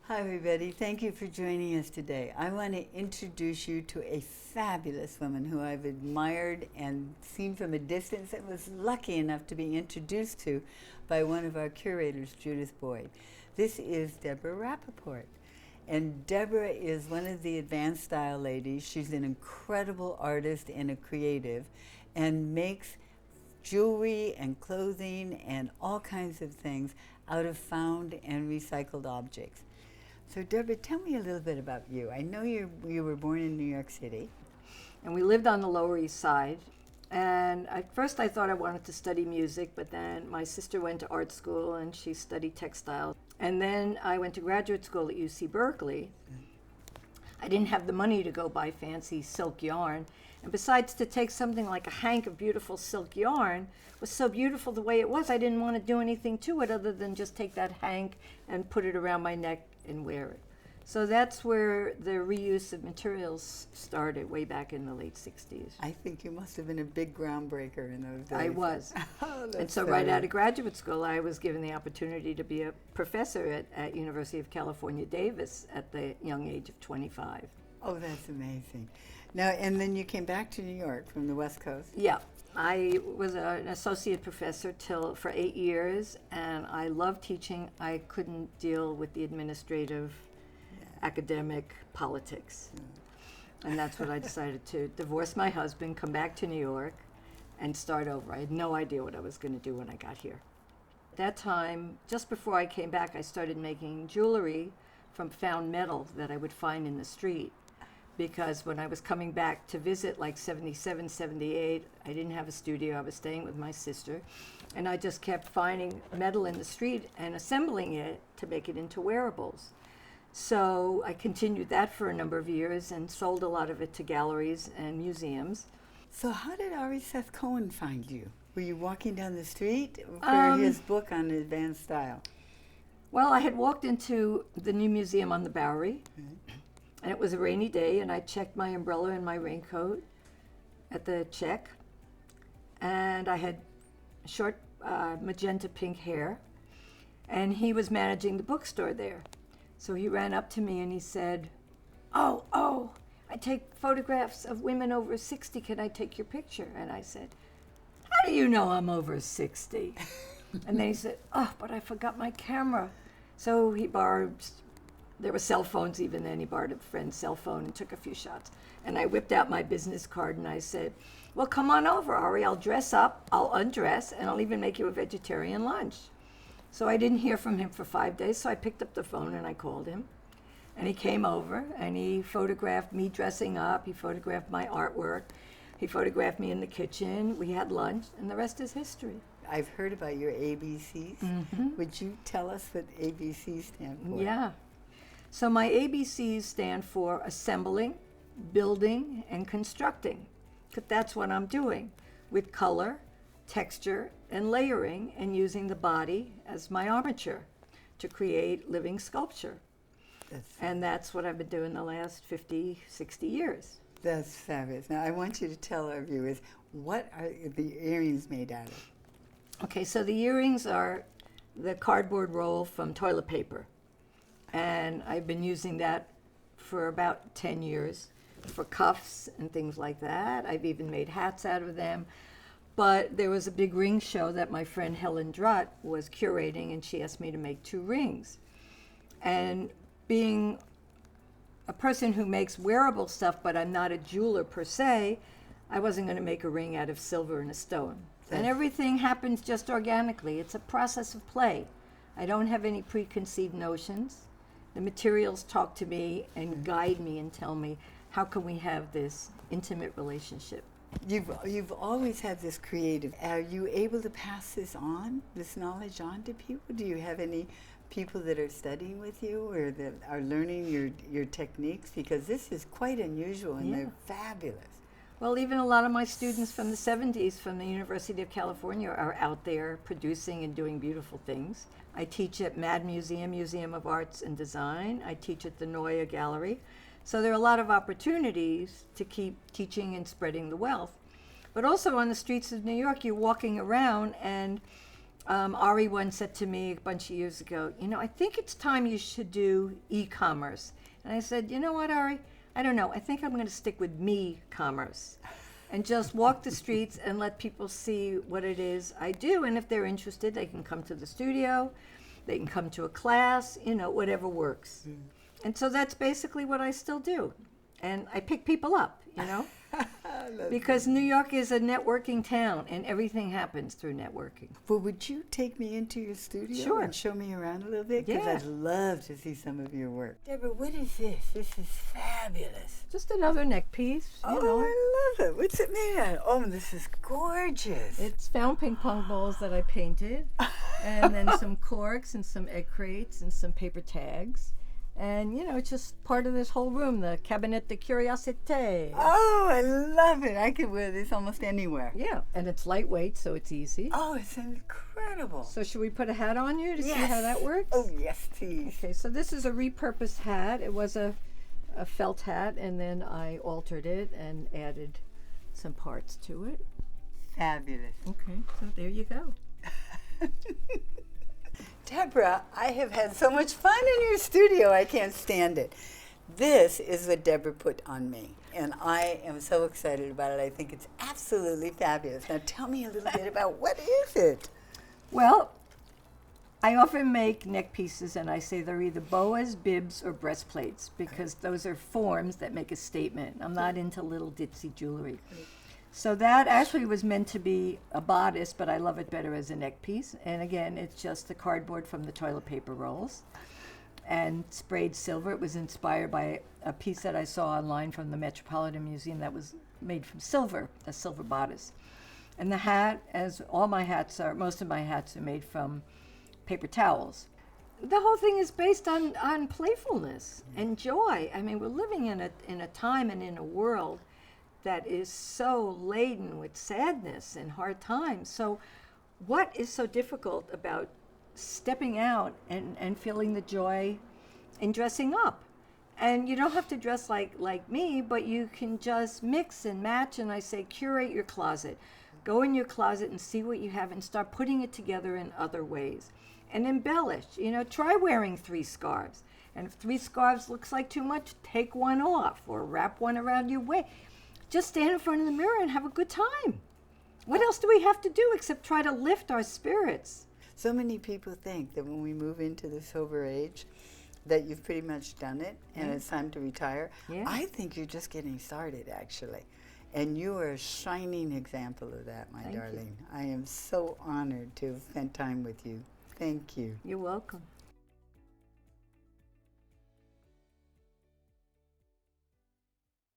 Hi, everybody. Thank you for joining us today. I want to introduce you to a fabulous woman who I've admired and seen from a distance and was lucky enough to be introduced to by one of our curators, Judith Boyd. This is Debra Rapoport. And Deborah is one of the advanced style ladies. She's an incredible artist and a creative and makes jewelry and clothing and all kinds of things out of found and recycled objects. So Deborah, tell me a little bit about you. I know you were born in New York City. And we lived on the Lower East Side. And at first I thought I wanted to study music, but then my sister went to art school and she studied textile. And then I went to graduate school at UC Berkeley. I didn't have the money to go buy fancy silk yarn. And besides, to take something like a hank of beautiful silk yarn was so beautiful the way it was, I didn't want to do anything to it other than just take that hank and put it around my neck and wear it. So that's where the reuse of materials started way back in the late 60s. I think you must have been a big groundbreaker in those days. I was. Oh, and so right out of graduate school, I was given the opportunity to be a professor at University of California, Davis at the young age of 25. Oh, that's amazing. Now, and then you came back to New York from the West Coast? Yeah. I was an associate professor for 8 years, and I loved teaching. I couldn't deal with the administrative, academic politics. And that's what I decided to divorce my husband, come back to New York, and start over. I had no idea what I was going to do when I got here. At that time, just before I came back, I started making jewelry from found metal that I would find in the street. Because when I was coming back to visit, like 77, 78, I didn't have a studio. I was staying with my sister. And I just kept finding metal in the street and assembling it to make it into wearables. So I continued that for a number of years and sold a lot of it to galleries and museums. So how did Seth Cohen find you? Were you walking down the street for his book on advanced style? Well, I had walked into the new museum on the Bowery. And it was a rainy day, and I checked my umbrella and my raincoat at the check. And I had short magenta pink hair. And he was managing the bookstore there. So he ran up to me and he said, Oh, I take photographs of women over 60. Can I take your picture? And I said, how do you know I'm over 60? And then he said, oh, but I forgot my camera. So he borrowed. There were cell phones even then. He borrowed a friend's cell phone and took a few shots. And I whipped out my business card and I said, well, come on over, Ari. I'll dress up, I'll undress, and I'll even make you a vegetarian lunch. So I didn't hear from him for 5 days, so I picked up the phone and I called him. And he came over and he photographed me dressing up. He photographed my artwork. He photographed me in the kitchen. We had lunch, and the rest is history. I've heard about your ABCs. Mm-hmm. Would you tell us what ABCs stand for? Yeah. So my ABCs stand for assembling, building, and constructing. Because that's what I'm doing with color, texture, and layering, and using the body as my armature to create living sculpture. And that's what I've been doing the last 50, 60 years. That's fabulous. Now I want you to tell our viewers, what are the earrings made out of? Okay, so the earrings are the cardboard roll from toilet paper. And I've been using that for about 10 years for cuffs and things like that. I've even made hats out of them. But there was a big ring show that my friend Helen Drutt was curating, and she asked me to make 2 rings. And being a person who makes wearable stuff, but I'm not a jeweler per se, I wasn't going to make a ring out of silver and a stone. And everything happens just organically. It's a process of play. I don't have any preconceived notions. The materials talk to me and guide me and tell me, how can we have this intimate relationship? You've always had this creative. Are you able to pass this knowledge on to people? Do you have any people that are studying with you or that are learning your techniques? Because this is quite unusual and they're fabulous. Well, even a lot of my students from the 70s from the University of California are out there producing and doing beautiful things. I teach at Mad Museum of Arts and Design. I teach at the Neue Gallery. So there are a lot of opportunities to keep teaching and spreading the wealth. But also on the streets of New York, you're walking around and Ari once said to me a bunch of years ago, I think it's time you should do e-commerce. And I said, you know what, Ari? I don't know. I think I'm going to stick with me-commerce and just walk the streets and let people see what it is I do. And if they're interested, they can come to the studio, they can come to a class, whatever works. And so that's basically what I still do. And I pick people up, because New York is a networking town and everything happens through networking. Well, would you take me into your studio Sure. and show me around a little bit? Because Yeah. I'd love to see some of your work. Deborah, what is this? This is fabulous. Just another neck piece. I love it. What's it made out of? Oh, this is gorgeous. It's found ping pong balls that I painted, and then some corks and some egg crates and some paper tags. And, it's just part of this whole room, the cabinet de curiosité. Oh, I love it. I could wear this almost anywhere. Yeah, and it's lightweight, so it's easy. Oh, it's incredible. So should we put a hat on you to see how that works? Oh, yes, please. Okay, so this is a repurposed hat. It was a felt hat, and then I altered it and added some parts to it. Fabulous. Okay, so there you go. Deborah, I have had so much fun in your studio. I can't stand it. This is what Deborah put on me, and I am so excited about it. I think it's absolutely fabulous. Now tell me a little bit about what is it? Well, I often make neck pieces, and I say they're either boas, bibs, or breastplates, because those are forms that make a statement. I'm not into little ditzy jewelry. So that actually was meant to be a bodice, but I love it better as a neck piece. And again, it's just the cardboard from the toilet paper rolls and sprayed silver. It was inspired by a piece that I saw online from the Metropolitan Museum that was made from silver, a silver bodice. And the hat, as all my hats are, most of my hats are made from paper towels. The whole thing is based on playfulness and joy. I mean, we're living in a time and in a world that is so laden with sadness and hard times. So what is so difficult about stepping out and feeling the joy in dressing up? And you don't have to dress like me, but you can just mix and match. And I say, curate your closet. Go in your closet and see what you have and start putting it together in other ways. And embellish. Try wearing 3 scarves. And if 3 scarves looks like too much, take one off or wrap one around your waist. Just stand in front of the mirror and have a good time. What else do we have to do except try to lift our spirits? So many people think that when we move into the sober age, that you've pretty much done it and it's time to retire. Yeah. I think you're just getting started, actually. And you are a shining example of that, my darling. I am so honored to have spent time with you. Thank you. You're welcome.